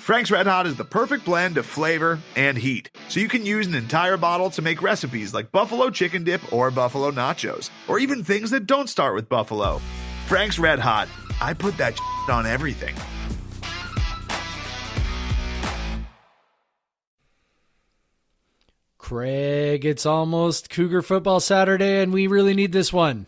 Frank's Red Hot is the perfect blend of flavor and heat, so you can use an entire bottle to make recipes like buffalo chicken dip or buffalo nachos, or even things that don't start with buffalo. Frank's Red Hot, I put that on everything. Craig, it's almost Cougar football Saturday, and we really need this one.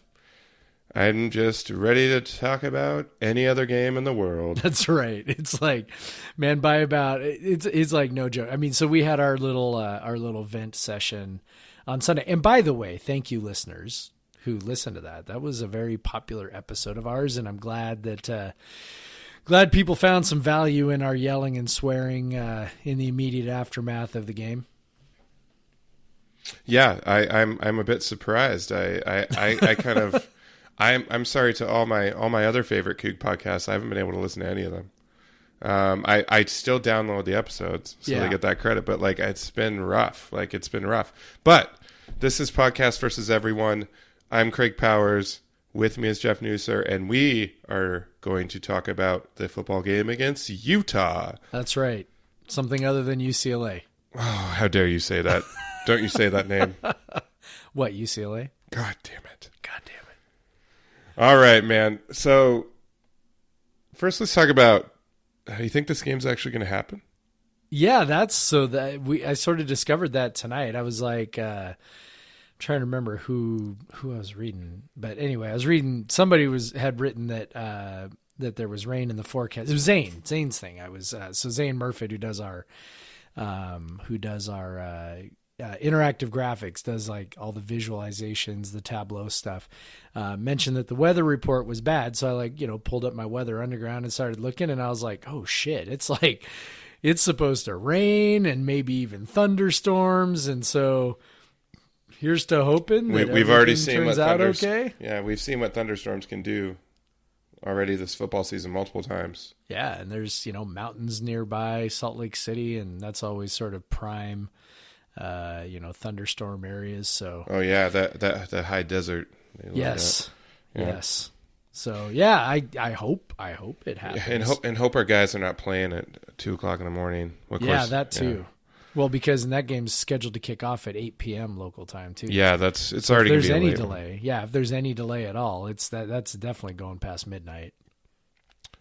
I'm just ready to talk about any other game in the world. That's right. It's like, man, it's like no joke. I mean, so we had our little vent session on Sunday. And by the way, thank you listeners who listened to that. That was a very popular episode of ours, and I'm glad that glad people found some value in our yelling and swearing in the immediate aftermath of the game. Yeah, I'm a bit surprised. I kind of I'm sorry to all my other favorite Coug podcasts. I haven't been able to listen to any of them. I still download the episodes, so they get that credit. But like, it's been rough. But this is Podcast versus Everyone. I'm Craig Powers. With me is Jeff Nusser, and we are going to talk about the football game against Utah. That's right. Something other than UCLA. Oh, how dare you say that? Don't you say that name. What, UCLA? God damn it. God damn it. All right, man. So first let's talk about how you think this game's actually going to happen. Yeah, I sort of discovered that tonight. I was like, I'm trying to remember who I was reading. But anyway, I was reading, somebody had written that there was rain in the forecast. It was Zane's thing. So Zane Murphy, who does our interactive graphics, does like all the visualizations, the Tableau stuff, mentioned that the weather report was bad. So I pulled up my Weather Underground and started looking, and I was like, oh shit, it's supposed to rain and maybe even thunderstorms. And so here's to hoping that we've already seen what okay. Yeah, we've seen what thunderstorms can do already this football season multiple times. Yeah, and there's mountains nearby, Salt Lake City, and that's always sort of prime thunderstorm areas. So that high desert. Yes. Yes. So yeah, I hope it happens. Yeah, and hope our guys are not playing at 2:00 in the morning. Of course, that too. Yeah. Well, because that game's scheduled to kick off at 8 p.m. local time too. Yeah, it's already. If there's any delay, if there's any delay at all, that's definitely going past midnight.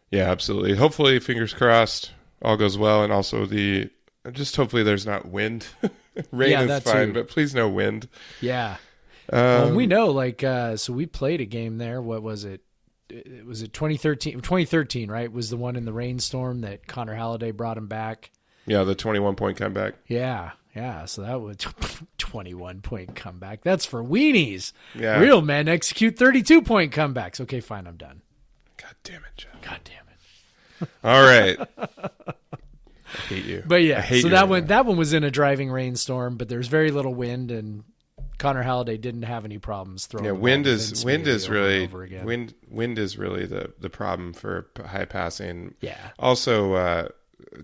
Yeah, absolutely. Hopefully, fingers crossed, all goes well, and also hopefully there's not wind. Rain is fine, too. But please no wind. Yeah. Well, we know, so we played a game there. What was it? Was it 2013? 2013, right? Was the one in the rainstorm that Connor Halliday brought him back. Yeah, the 21-point comeback. Yeah. So that was 21-point comeback. That's for weenies. Yeah. Real men execute 32-point comebacks. Okay, fine, I'm done. God damn it, Jeff. God damn it. All right. I hate you. But yeah, so that one was in a driving rainstorm, but there's very little wind, and Connor Halliday didn't have any problems throwing. Yeah, wind is really the problem for high passing. Yeah. Also,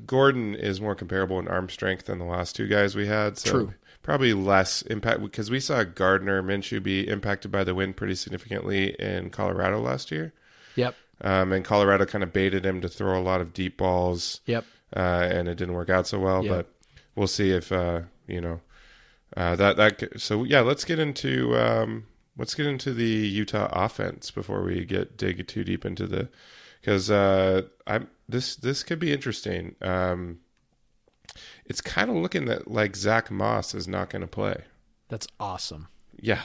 Gordon is more comparable in arm strength than the last two guys we had. So True. Probably less impact, because we saw Gardner Minshew be impacted by the wind pretty significantly in Colorado last year. Yep. And Colorado kind of baited him to throw a lot of deep balls. Yep. And it didn't work out so well, but we'll see if that. So yeah, let's get into the Utah offense before we dig too deep into because this could be interesting. It's kind of looking like Zach Moss is not going to play. That's awesome. Yeah.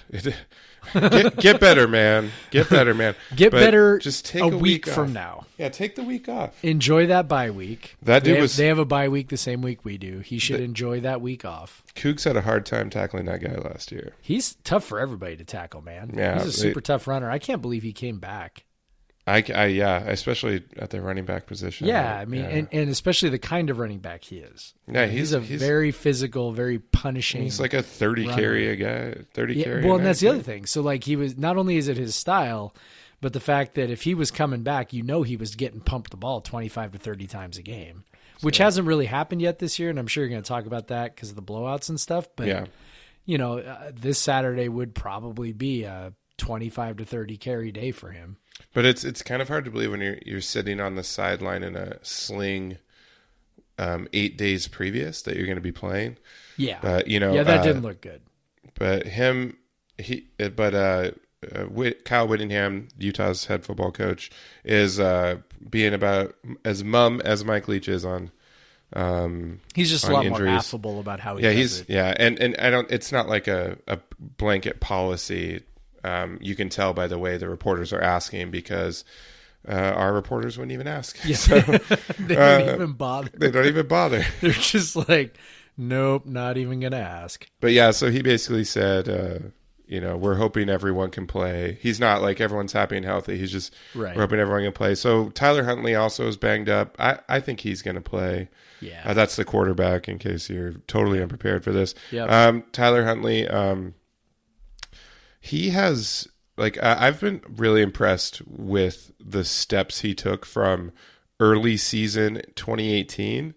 Get better, man. Get better, man. Get better. Just take a week week off. from now. Yeah, take the week off. Enjoy that bye week. They have a bye week the same week we do. He should enjoy that week off. Cougs had a hard time tackling that guy last year. He's tough for everybody to tackle, man. Yeah, he's a super tough runner. I can't believe he came back. Especially at the running back position. Yeah, I mean, and especially the kind of running back he is. Yeah, he's a very physical, very punishing. He's like a 30 carry guy. Well, and that's the other thing. So, like, he was, not only is it his style, but the fact that if he was coming back, he was getting pumped the ball 25 to 30 times a game, which hasn't really happened yet this year. And I'm sure you're going to talk about that because of the blowouts and stuff. But this Saturday would probably be a 25 to 30 carry day for him. But it's kind of hard to believe when you're sitting on the sideline in a sling 8 days previous that you're going to be playing. Yeah. But, that didn't look good. But Kyle Whittingham, Utah's head football coach, is being about as mum as Mike Leach is on. He's just a lot more affable about how he does it. Yeah, and I don't. It's not like a blanket policy. You can tell by the way the reporters are asking, because our reporters wouldn't even ask. Yeah. So, they don't even bother. They don't even bother. They're just like, nope, not even gonna ask. But yeah, so he basically said, we're hoping everyone can play. He's not like everyone's happy and healthy. He's just we're hoping everyone can play. So Tyler Huntley also is banged up. I think he's going to play. Yeah, that's the quarterback. In case you're totally unprepared for this. Yep. Tyler Huntley. He has I've been really impressed with the steps he took from early season 2018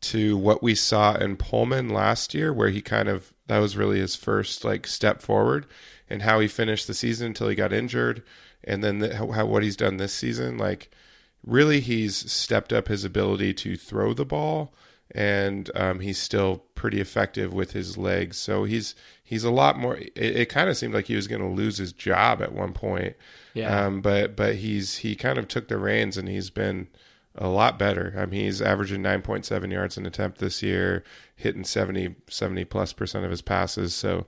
to what we saw in Pullman last year, where that was really his first step forward, and how he finished the season until he got injured, and then what he's done this season. Really, he's stepped up his ability to throw the ball, and he's still pretty effective with his legs. So he's a lot more. It kind of seemed like he was going to lose his job at one point. Yeah. But he kind of took the reins, and he's been a lot better. He's averaging 9.7 yards an attempt this year, hitting 70+% of his passes. So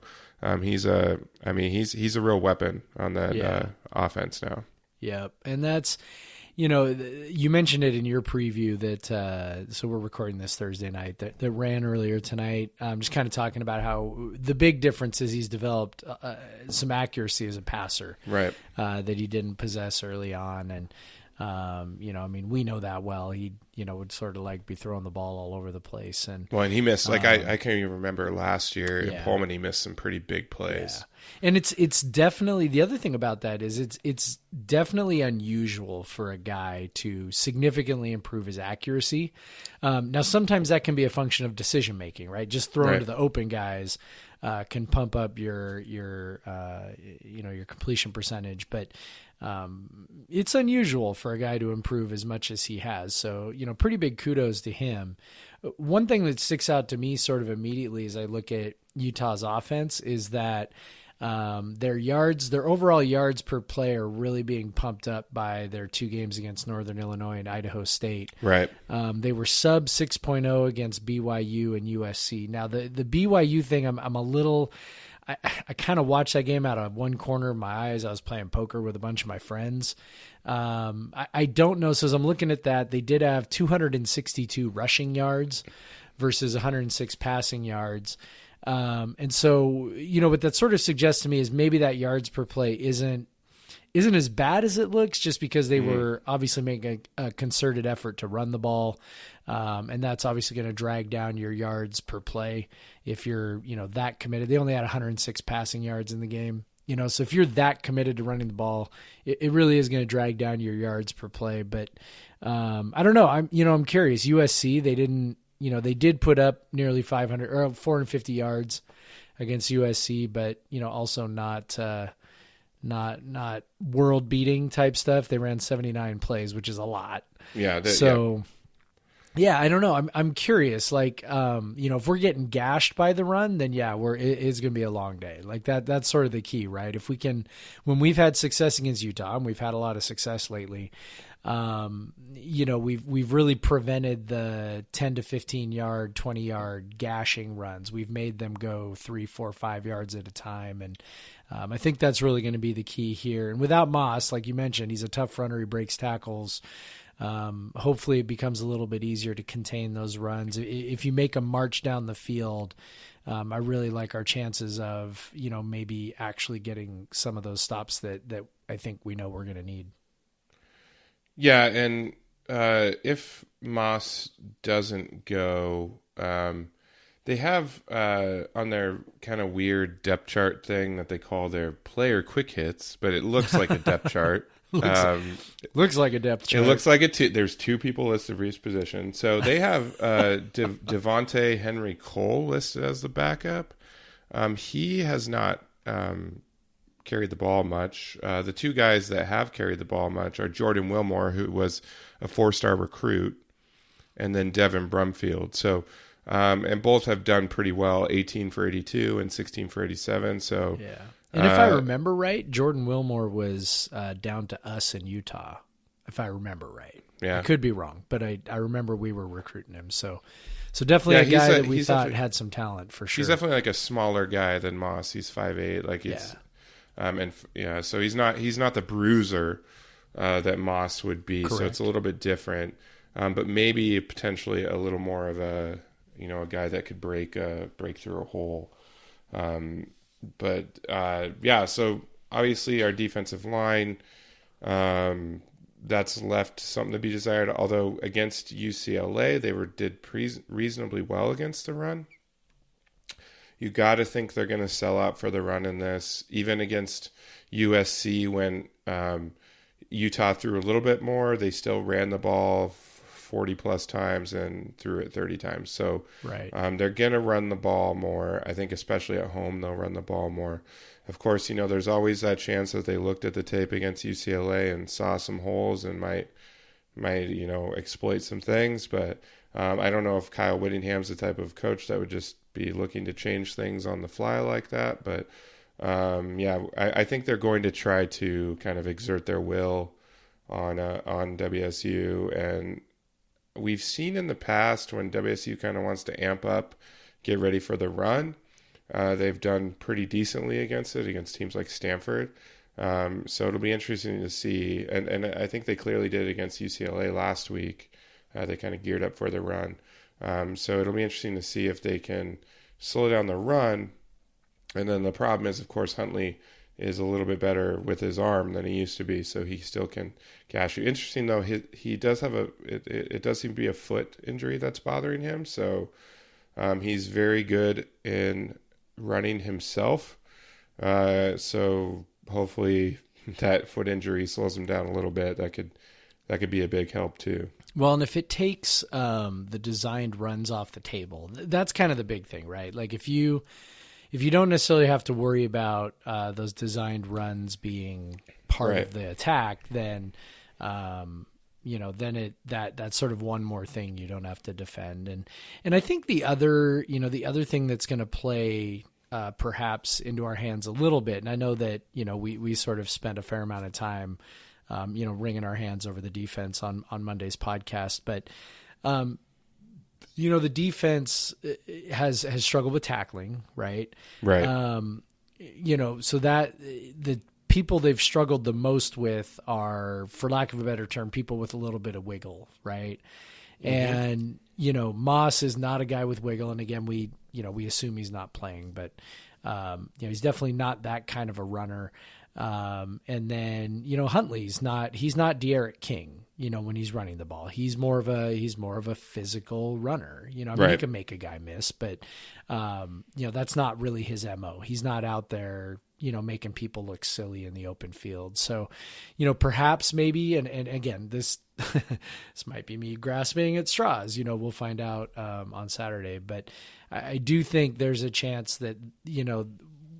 he's a real weapon on that offense now. Yep, and that's. You mentioned it in your preview that, so we're recording this Thursday night, that ran earlier tonight. Just kind of talking about how the big difference is he's developed some accuracy as a passer, right? That he didn't possess early on. And, we know that well. He, would sort of be throwing the ball all over the place. And he missed, I can't even remember last year in Pullman, he missed some pretty big plays. Yeah. And it's definitely, the other thing about that is it's definitely unusual for a guy to significantly improve his accuracy. Now, sometimes that can be a function of decision making, right? Just throwing to the open guys can pump up your completion percentage, but it's unusual for a guy to improve as much as he has. So, pretty big kudos to him. One thing that sticks out to me sort of immediately as I look at Utah's offense is that their overall yards per play are really being pumped up by their 2 games against Northern Illinois and Idaho State. Right. They were sub 6.0 against BYU and USC. Now the BYU thing, I'm a little, I kind of watched that game out of one corner of my eyes. I was playing poker with a bunch of my friends. I don't know. So as I'm looking at that, they did have 262 rushing yards versus 106 passing yards. And so, what that sort of suggests to me is maybe that yards per play isn't as bad as it looks, just because they were obviously making a concerted effort to run the ball. And that's obviously going to drag down your yards per play if you're, that committed. They only had 106 passing yards in the game. So if you're that committed to running the ball, it really is going to drag down your yards per play. But I don't know. I'm curious. USC, they did put up nearly 500 or 450 yards against USC, but also not world beating type stuff. They ran 79 plays, which is a lot. Yeah. Yeah, I don't know. I'm curious. If we're getting gashed by the run, then it's going to be a long day. That's sort of the key, right? If we can, when we've had success against Utah, and we've had a lot of success lately, we've really prevented the 10 to 15 yard, 20 yard gashing runs. We've made them go 3, 4, 5 yards at a time. And, I think that's really going to be the key here. And without Moss, like you mentioned, he's a tough runner. He breaks tackles. Hopefully it becomes a little bit easier to contain those runs. If you make a march down the field, I really like our chances of, maybe actually getting some of those stops that I think we know we're going to need. Yeah, and if Moss doesn't go, they have on their kind of weird depth chart thing that they call their player quick hits, but it looks like a depth chart. Looks like a depth chart. It looks like there's 2 people listed for each position. So they have Devontae Henry Cole listed as the backup. He has not carried the ball much. The 2 guys that have carried the ball much are Jordan Wilmore, who was a 4-star recruit, and then Devin Brumfield. So, and both have done pretty well, 18 for 82 and 16 for 87. So, yeah. And if I remember right, Jordan Wilmore was down to us in Utah, if I remember right. Yeah. I could be wrong, but I remember we were recruiting him. So definitely a guy that we thought had some talent for sure. He's definitely like a smaller guy than Moss. He's 5'8". Like it's, so he's not the bruiser that Moss would be. Correct. So it's a little bit different, but maybe potentially a little more of a guy that could break through a hole. So obviously our defensive line, that's left something to be desired. Although against UCLA, they did reasonably well against the run. You got to think they're going to sell out for the run in this. Even against USC, when Utah threw a little bit more, they still ran the ball 40 plus times and threw it 30 times. So right. They're going to run the ball more. I think especially at home, they'll run the ball more. Of course, there's always that chance that they looked at the tape against UCLA and saw some holes and might exploit some things. But I don't know if Kyle Whittingham's the type of coach that would just be looking to change things on the fly like that. But I think they're going to try to kind of exert their will on WSU. And we've seen in the past when WSU kind of wants to amp up, get ready for the run, they've done pretty decently against teams like Stanford. So it'll be interesting to see. And I think they clearly did against UCLA last week. They kind of geared up for the run. So it'll be interesting to see if they can slow down the run. And then the problem is, of course, Huntley is a little bit better with his arm than he used to be, so he still can gash you. Interesting, though, he does have it does seem to be a foot injury that's bothering him. So he's very good in running himself. So hopefully that foot injury slows him down a little bit. That could be a big help too. Well, and if it takes the designed runs off the table, that's kind of the big thing, right? Like if you don't necessarily have to worry about those designed runs being part of the attack, then that's sort of one more thing you don't have to defend. And I think the other thing that's going to play perhaps into our hands a little bit, and I know that we sort of spent a fair amount of time wringing our hands over the defense on Monday's podcast, but the defense has struggled with tackling, right? Right. So that the people they've struggled the most with are, for lack of a better term, people with a little bit of wiggle, right? Mm-hmm. And, Moss is not a guy with wiggle. And again, we assume he's not playing, but, he's definitely not that kind of a runner. And then, Huntley's he's not De'Aaron King, when he's running the ball. He's more of a physical runner. He can make a guy miss, but, that's not really his MO. He's not out there, making people look silly in the open field. So, perhaps maybe, and again, this might be me grasping at straws, we'll find out, on Saturday, but I do think there's a chance that,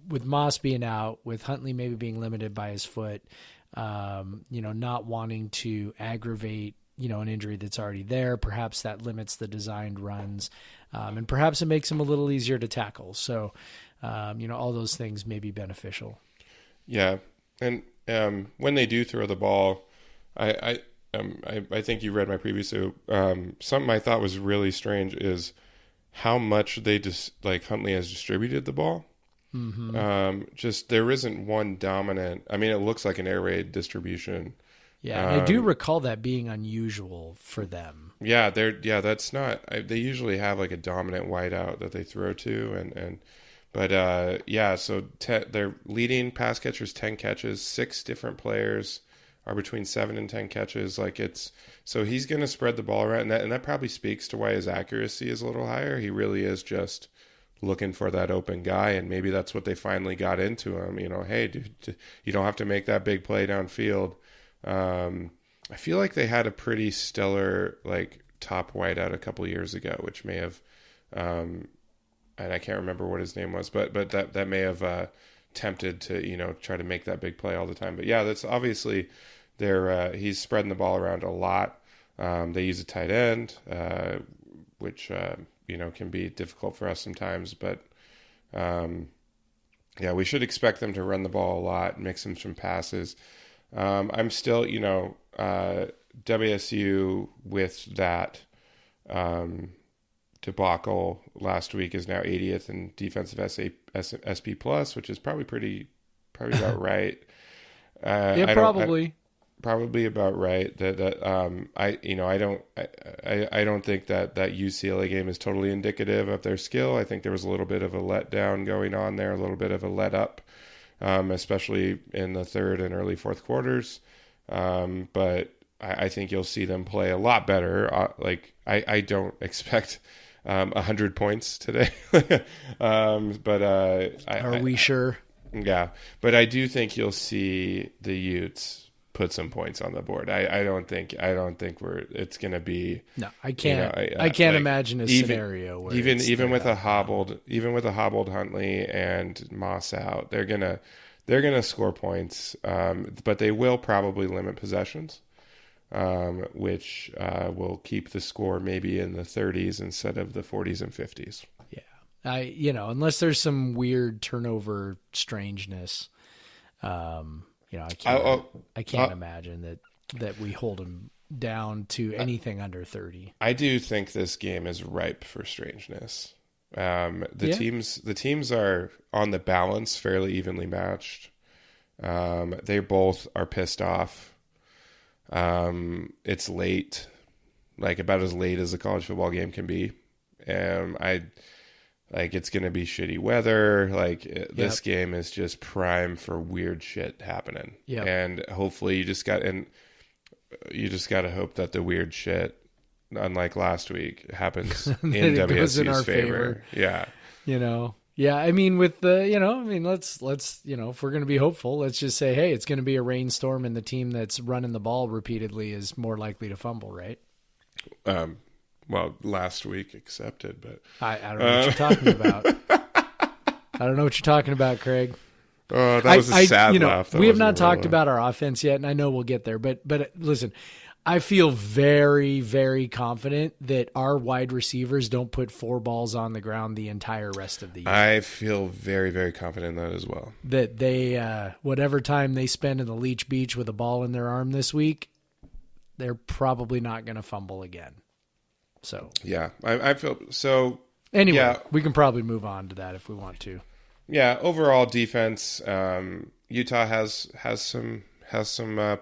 with Moss being out, with Huntley maybe being limited by his foot, not wanting to aggravate, an injury that's already there, perhaps that limits the designed runs, and perhaps it makes him a little easier to tackle. So, all those things may be beneficial. Yeah. And when they do throw the ball, I think you read my previous, something I thought was really strange is how much Huntley has distributed the ball. Mm-hmm. Just there isn't one dominant. I mean, it looks like an air raid distribution. Yeah, and I do recall that being unusual for them. Yeah, that's not. They usually have like a dominant wideout that they throw to, So their leading pass catchers 10 catches, 6 different players are between 7 and 10 catches. So he's going to spread the ball around, and that probably speaks to why his accuracy is a little higher. He really is just looking for that open guy, and maybe that's what they finally got into him. Hey, dude, you don't have to make that big play downfield. I feel like they had a pretty stellar top wideout a couple years ago, which may have, and I can't remember what his name was, but that may have tempted to try to make that big play all the time. But yeah, that's obviously he's spreading the ball around a lot. They use a tight end, which can be difficult for us sometimes. But we should expect them to run the ball a lot, mix in some passes. I'm still, WSU with that debacle last week is now 80th in defensive SP plus, which is probably about right. Probably about right. I don't think that UCLA game is totally indicative of their skill. I think there was a little bit of a letdown going on there, a little bit of a let up, especially in the third and early fourth quarters. But I think you'll see them play a lot better. I don't expect 100 points today. Are we sure? Yeah, but I do think you'll see the Utes put some points on the board. I don't think it's going to be. No, I can't. I can't imagine a scenario where even with a hobbled Huntley and Moss out, they're gonna score points. But they will probably limit possessions, which will keep the score maybe in the 30s instead of the 40s and 50s. Yeah, unless there's some weird turnover strangeness. I can't imagine that we hold them down to anything under 30. I do think this game is ripe for strangeness. The teams are on the balance fairly evenly matched. They both are pissed off. It's late, like about as late as a college football game can be. It's going to be shitty weather. This game is just prime for weird shit happening. Yeah. And hopefully you just got to hope that the weird shit, unlike last week, happens in WSU's favor. Yeah. Yeah. I mean, with let's if we're going to be hopeful, let's just say, hey, it's going to be a rainstorm and the team that's running the ball repeatedly is more likely to fumble, right? Well, last week accepted, but I don't know what you're talking about. I don't know what you're talking about, Craig. Oh, that was a sad laugh. We have not talked about our offense yet, and I know we'll get there. But listen, I feel very, very confident that our wide receivers don't put 4 balls on the ground the entire rest of the year. I feel very, very confident in that as well. That they, whatever time they spend in the Leech Beach with a ball in their arm this week, they're probably not going to fumble again. So yeah, I feel so. Anyway, yeah. We can probably move on to that if we want to. Yeah, overall defense, Utah has some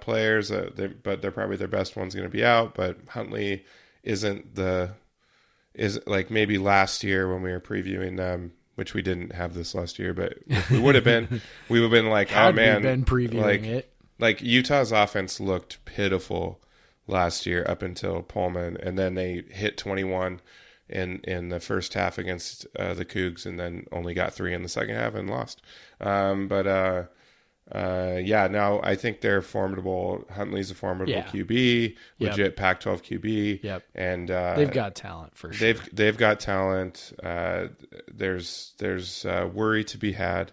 players, but they're probably their best one's going to be out. But Huntley is like maybe last year when we were previewing them, which we didn't have this last year, but if we would have been, we would have been like, oh man, been previewing it. Like Utah's offense looked pitiful last year up until Pullman, and then they hit 21 in the first half against the Cougs, and then only got 3 in the second half and lost. Now I think they're formidable. Huntley's a formidable QB, legit Pac-12 QB. Yep. And they've got talent for sure. They've got talent. There's worry to be had.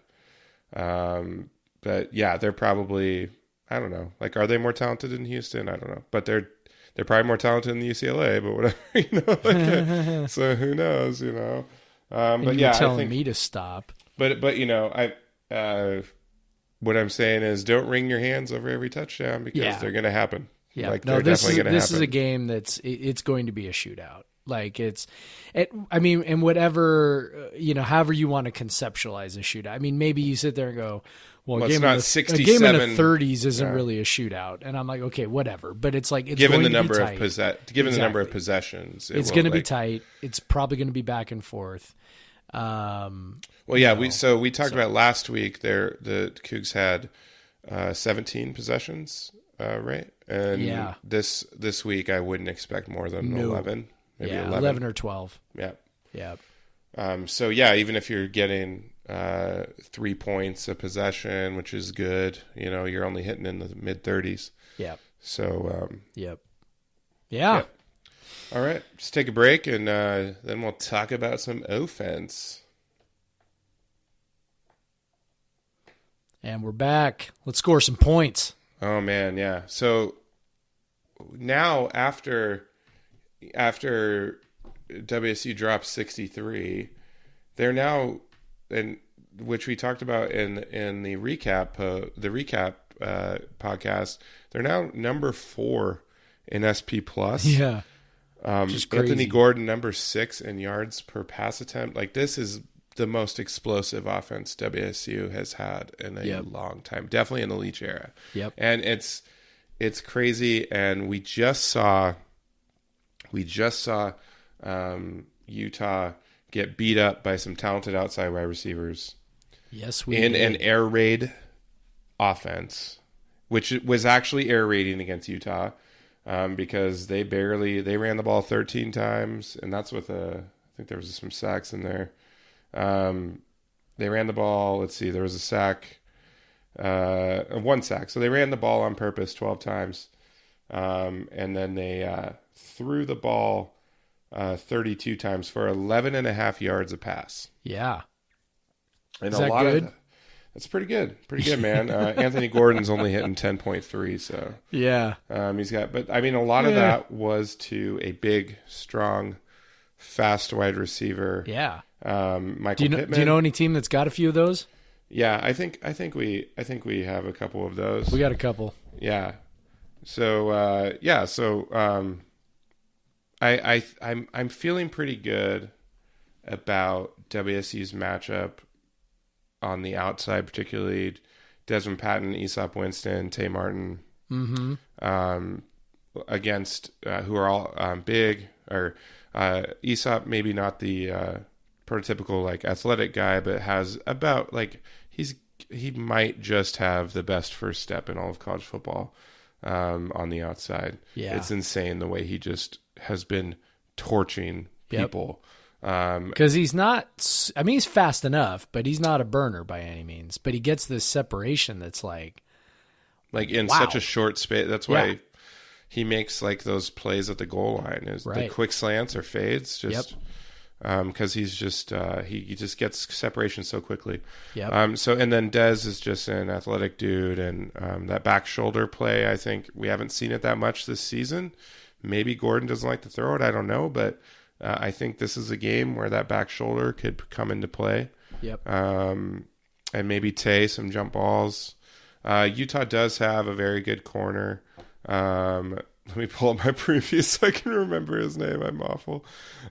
But yeah, they're probably, I don't know. Like, are they more talented in Houston? I don't know. But they're probably more talented in the UCLA, but whatever, so who knows, but yeah, telling I think me to stop. But what I'm saying is, don't wring your hands over every touchdown because they're going to happen. Yeah, this is a game it's going to be a shootout. Like and whatever, however you want to conceptualize a shootout. I mean, maybe you sit there and go, well, a game in the 30s isn't really a shootout. And I'm like, okay, whatever. But it's like, it's given going the to be number tight. Given the number of possessions, it's going to be tight. It's probably going to be back and forth. We talked about last week the Cougs had 17 possessions, right? And this week I wouldn't expect more than 11. Maybe 11 or 12. Yeah. Yeah. Even if you're getting 3 points a possession, which is good, you're only hitting in the mid 30s. Yeah. So, Yeah. All right. Just take a break and then we'll talk about some offense. And we're back. Let's score some points. Oh man. Yeah. So now after WSU dropped 63, they're now, and which we talked about in the recap podcast, they're now number 4 in SP plus. Yeah. Anthony Gordon number 6 in yards per pass attempt. Like, this is the most explosive offense WSU has had in a long time, definitely in the Leach era. Yep. And it's crazy. And we just saw Utah get beat up by some talented outside wide receivers. Yes, we in did. an air raid offense, which was actually air raiding against Utah, because they ran the ball 13 times, and that's with I think there was some sacks in there. They ran the ball. Let's see, there was a sack, 1 sack. So they ran the ball on purpose 12 times, and then they threw the ball 32 times for 11.5 yards a pass. Yeah. And Is that good? That's pretty good. Pretty good, man. Anthony Gordon's only hitting 10.3, so yeah. He's got. But I mean, a lot of that was to a big, strong, fast wide receiver. Yeah. Michael Pittman. Do you know any team that's got a few of those? Yeah, I think we have a couple of those. We got a couple. Yeah. So I'm feeling pretty good about WSU's matchup on the outside, particularly Desmond Patton, Aesop Winston, Tay Martin, against who are all big, or Aesop maybe not the prototypical like athletic guy, but has about like he might just have the best first step in all of college football on the outside. Yeah, it's insane the way he just has been torching people. Because he's not, I mean, he's fast enough, but he's not a burner by any means. But he gets this separation that's like in such a short space. That's why he makes like those plays at the goal line, is the quick slants or fades, just because he's just he just gets separation so quickly. So and then Dez is just an athletic dude, and that back shoulder play, I think we haven't seen it that much this season. Maybe Gordon doesn't like to throw it, I don't know, but I think this is a game where that back shoulder could come into play. And maybe Tay some jump balls. Utah does have a very good corner. Let me pull up my preview so I can remember his name. I'm awful.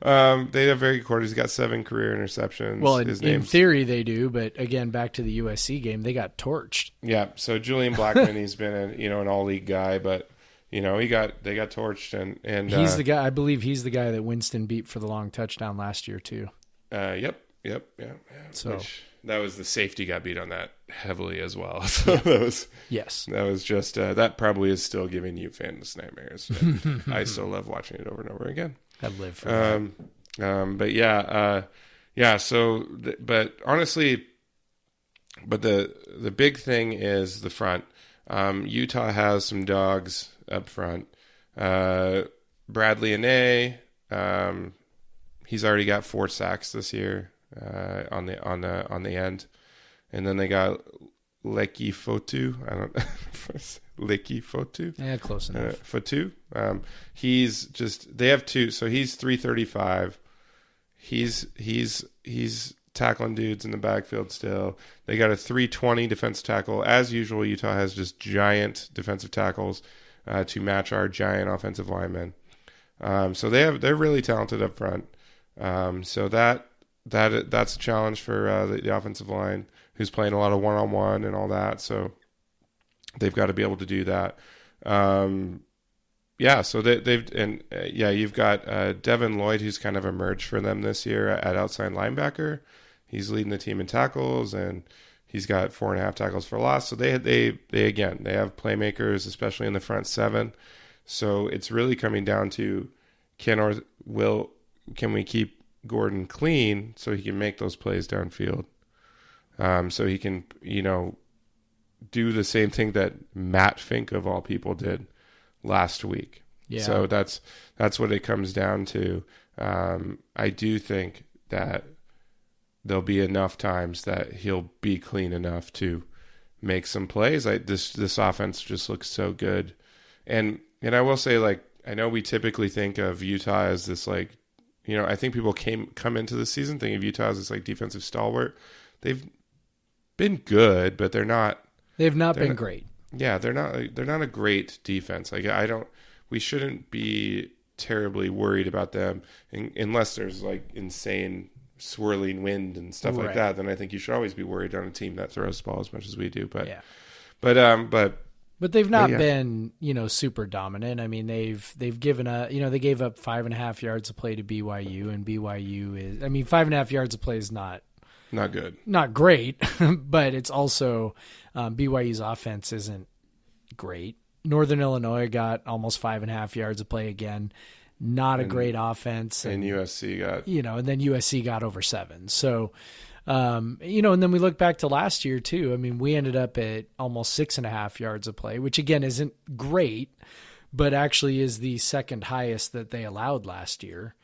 They have very good corners. He's got 7 career interceptions. Well, in theory they do, but again, back to the USC game, they got torched. Yeah. So Julian Blackman, he's been an all league guy, but they got torched, and he's the guy. I believe he's the guy that Winston beat for the long touchdown last year too. Yep. So that was the safety got beat on that heavily as well. So that was just that probably is still giving you fans nightmares. I still love watching it over and over again. I'd live for that. But yeah. So, but honestly, the big thing is the front. Utah has some dogs up front. Bradley Anae, he's already got 4 sacks this year on the end, and then they got Leki Fotu. I don't Leki Fotu. Yeah, close enough. Fotu. He's just, they have 2, so he's 335. He's tackling dudes in the backfield still. They got a 320 defensive tackle. As usual, Utah has just giant defensive tackles to match our giant offensive linemen. So they're really talented up front. So that's a challenge for the offensive line, who's playing a lot of one-on-one and all that. So they've got to be able to do that. So you've got Devin Lloyd, who's kind of emerged for them this year at outside linebacker. He's leading the team in tackles, and he's got 4.5 tackles for loss. So they have playmakers, especially in the front 7. So it's really coming down to can we keep Gordon clean so he can make those plays downfield. So he can, do the same thing that Matt Fink of all people did last week. Yeah. So that's what it comes down to. I do think that there'll be enough times that he'll be clean enough to make some plays. This offense just looks so good. And And I will say, like, I know we typically think of Utah as this, like, I think people come into the season thinking of Utah as this, like, defensive stalwart. They've been good, but they've not been great. Yeah, they're not a great defense. Like, we shouldn't be terribly worried about them unless there's, like, insane swirling wind and stuff like that. Then I think you should always be worried on a team that throws the ball as much as we do. But they've not been, super dominant. I mean, they've given they gave up 5.5 yards of play to BYU, and BYU is, 5.5 yards of play is not good, not great, but it's also BYU's offense isn't great. Northern Illinois got almost 5.5 yards of play again. Not a great offense. And USC got, and then USC got over 7. So, and then we look back to last year too. I mean, we ended up at almost 6.5 yards of play, which again isn't great, but actually is the second highest that they allowed last year.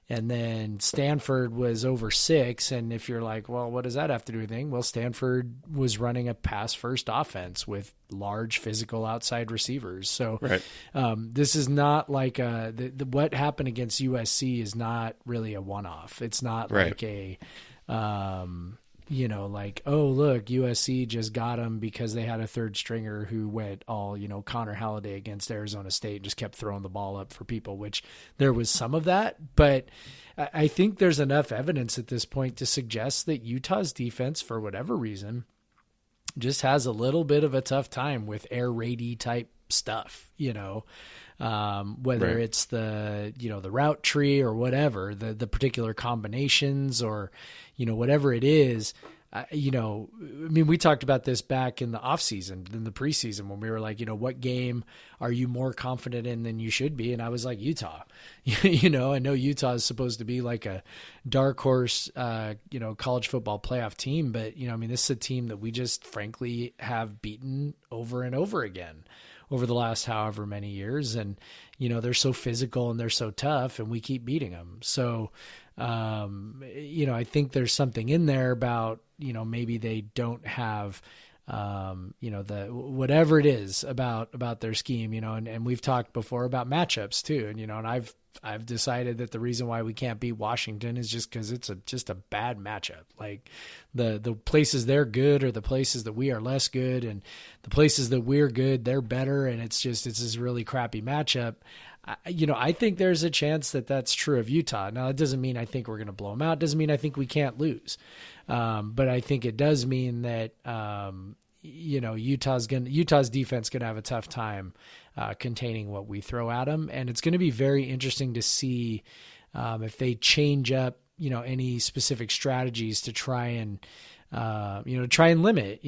And then Stanford was over 6. And if you're like, well, what does that have to do with anything? Well, Stanford was running a pass first offense with large physical outside receivers. So this is not like what happened against USC is not really a one-off. It's not like a, like, oh, look, USC just got them because they had a third stringer who went all, Connor Halliday against Arizona State and just kept throwing the ball up for people, which there was some of that. But I think there's enough evidence at this point to suggest that Utah's defense, for whatever reason, just has a little bit of a tough time with air raidy type stuff, whether it's the route tree or whatever, the particular combinations or, whatever it is. We talked about this back in the off season, in the preseason, when we were like, what game are you more confident in than you should be? And I was like, Utah. I know Utah is supposed to be like a dark horse, college football playoff team, but this is a team that we just frankly have beaten over and over again over the last however many years. And, they're so physical and they're so tough and we keep beating them. So, I think there's something in there about, maybe they don't have, the whatever it is about their scheme, and we've talked before about matchups too. And I've decided that the reason why we can't beat Washington is just because it's just a bad matchup. Like the places they're good are the places that we are less good, and the places that we're good, they're better. And it's this really crappy matchup. I think there's a chance that that's true of Utah. Now, it doesn't mean I think we're going to blow them out. It doesn't mean I think we can't lose. But I think it does mean that, Utah's defense going to have a tough time containing what we throw at them. And it's going to be very interesting to see if they change up, any specific strategies to try and limit.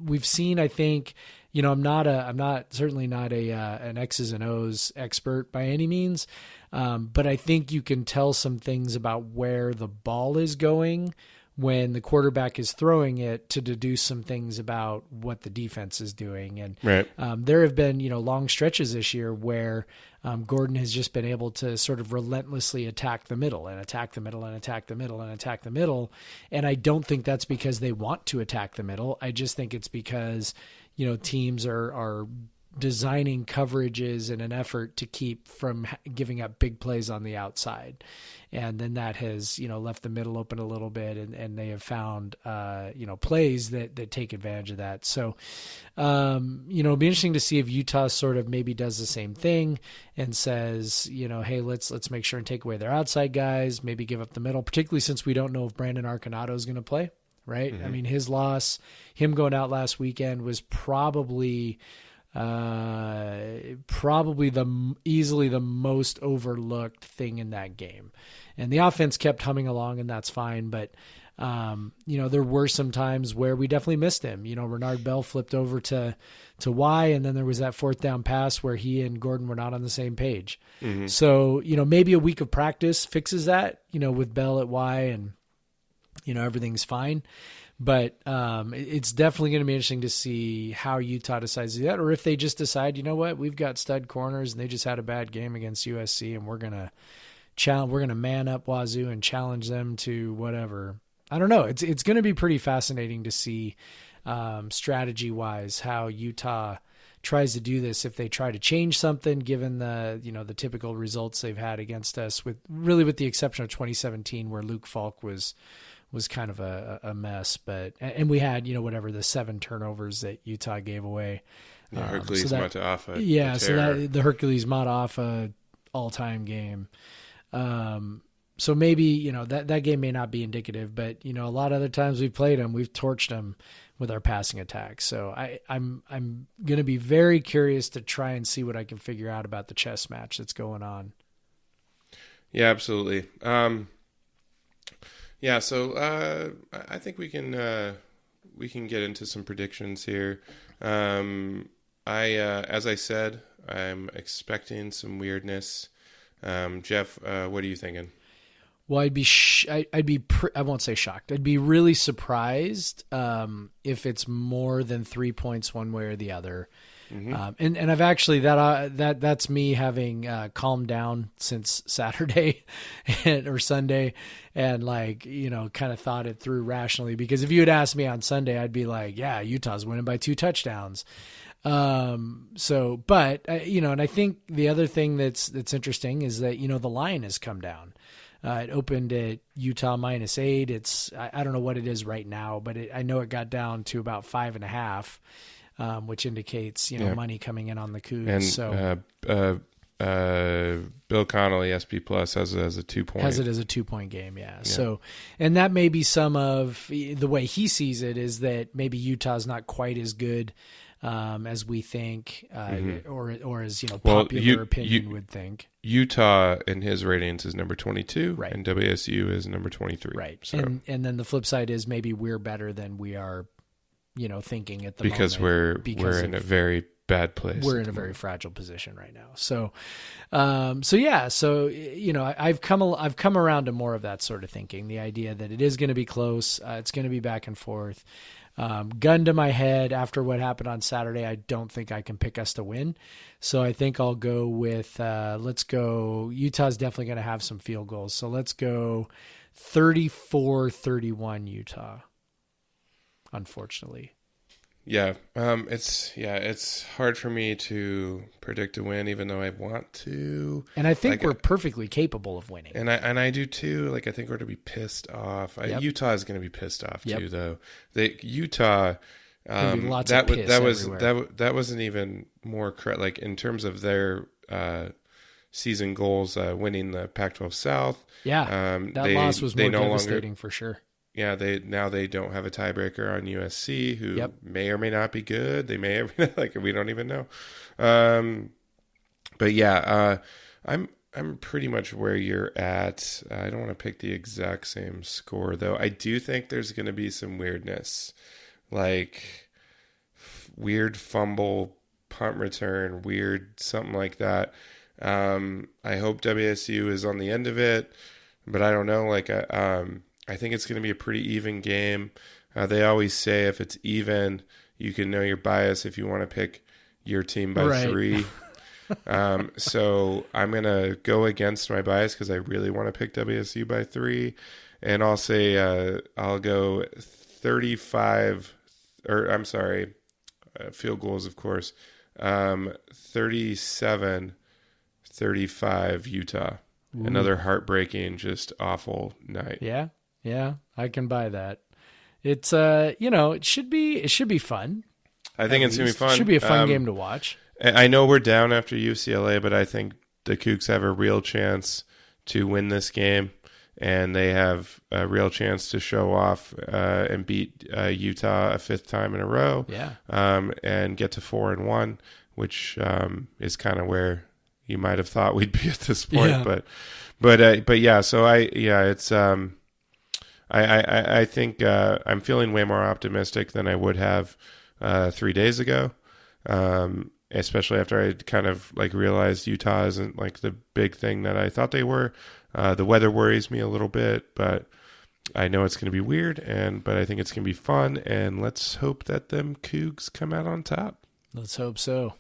We've seen, I think, I'm certainly not an X's and O's expert by any means, but I think you can tell some things about where the ball is going when the quarterback is throwing it to deduce some things about what the defense is doing. And there have been, long stretches this year where Gordon has just been able to sort of relentlessly attack the middle and attack the middle and attack the middle and attack the middle. And I don't think that's because they want to attack the middle. I just think it's because, teams are designing coverages in an effort to keep from giving up big plays on the outside. And then that has, left the middle open a little bit, and they have found, plays that take advantage of that. So, it'll be interesting to see if Utah sort of maybe does the same thing and says, hey, let's make sure and take away their outside guys, maybe give up the middle, particularly since we don't know if Brandon Arconato is going to play, right? Mm-hmm. His loss, him going out last weekend was probably easily the most overlooked thing in that game. And the offense kept humming along, and that's fine. But, there were some times where we definitely missed him. Renard Bell flipped over to Y, and then there was that fourth down pass where he and Gordon were not on the same page. Mm-hmm. So, maybe a week of practice fixes that, with Bell at Y, and, everything's fine. But it's definitely going to be interesting to see how Utah decides to do that, or if they just decide, we've got stud corners and they just had a bad game against USC, and we're going to man up Wazoo and challenge them to whatever. I don't know. It's going to be pretty fascinating to see strategy wise how Utah tries to do this, if they try to change something, given the, the typical results they've had against us, with the exception of 2017, where Luke Falk was kind of a mess, and we had, whatever, the 7 turnovers that Utah gave away. Yeah, Hercules Mataafa. Yeah, so that the Hercules Mataafa all-time game. So maybe, that game may not be indicative, but, a lot of other times we've played them, we've torched them with our passing attack. So I'm going to be very curious to try and see what I can figure out about the chess match that's going on. Yeah, absolutely. Yeah, so I think we can get into some predictions here. As I said, I'm expecting some weirdness. Jeff, what are you thinking? Well, I won't say shocked. I'd be really surprised if it's more than 3 points one way or the other. Mm-hmm. And I've actually that's me having calmed down since Saturday or Sunday, and kind of thought it through rationally. Because if you had asked me on Sunday, I'd be like, yeah, Utah's winning by 2 touchdowns. And I think the other thing that's interesting is that the line has come down. It opened at Utah -8. It's I don't know what it is right now, but I know it got down to about 5.5, which indicates money coming in on the Cougs. And Bill Connolly, SP Plus, has it as a 2-point. Has it as a 2-point game, yeah. So, and that may be some of the way he sees it, is that maybe Utah's not quite as good as we think, or as popular opinion would think. Utah in his ratings is number 22, right, and WSU is number 23. Right. So. And then the flip side is maybe we're better than we are, thinking at the moment. We're in a very bad place. We're in a very fragile position right now. So, I've come around to more of that sort of thinking. The idea that it is going to be close. It's going to be back and forth. Gun to my head after what happened on Saturday, I don't think I can pick us to win. So I think I'll go with, let's go. Utah's definitely going to have some field goals. So let's go 34-31 Utah, unfortunately. Yeah. It's hard for me to predict a win, even though I want to. And I think we're perfectly capable of winning. And I do too. I think we're going to be pissed off. Yep. Utah is going to be pissed off too, though. Utah. That wasn't even more correct. In terms of their season goals, winning the Pac-12 South. Yeah, that loss was more devastating for sure. Yeah, they don't have a tiebreaker on USC, who may or may not be good. They may or may not, we don't even know. But yeah, I'm pretty much where you're at. I don't want to pick the exact same score, though. I do think there's going to be some weirdness, like weird fumble, punt return, weird something like that. I hope WSU is on the end of it, but I don't know. I think it's going to be a pretty even game. They always say if it's even, you can know your bias if you want to pick your team by 3. So I'm going to go against my bias because I really want to pick WSU by 3. And I'll say I'll go 35, field goals, of course, 37-35 Utah. Ooh. Another heartbreaking, just awful night. Yeah, I can buy that. It's it should be fun. I think it's gonna be fun. It should be a fun game to watch. I know we're down after UCLA, but I think the Cougs have a real chance to win this game, and they have a real chance to show off and beat Utah a 5th time in a row. Yeah. And get to 4-1, which is kind of where you might have thought we'd be at this point. Yeah. But yeah. So it's. I think I'm feeling way more optimistic than I would have 3 days ago, especially after I kind of realized Utah isn't the big thing that I thought they were. The weather worries me a little bit, but I know it's going to be weird, but I think it's going to be fun, and let's hope that them Cougs come out on top. Let's hope so.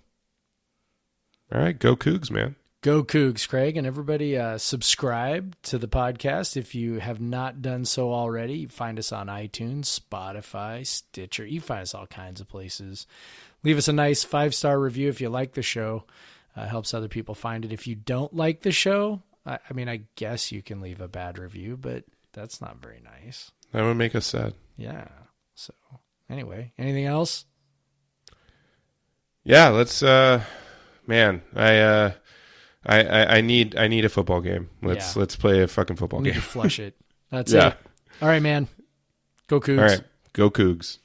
All right, go Cougs, man. Go Cougs, Craig, and everybody subscribe to the podcast if you have not done so already. You find us on iTunes, Spotify, Stitcher. You find us all kinds of places. Leave us a nice 5-star review if you like the show. Helps other people find it. If you don't like the show, I mean, I guess you can leave a bad review, but that's not very nice. That would make us sad. Yeah. So anyway, anything else? Yeah, let's man, I need a football game. Let's play a fucking football Need game. to flush it. That's it. All right, man. Go Cougs. All right. Go Cougs.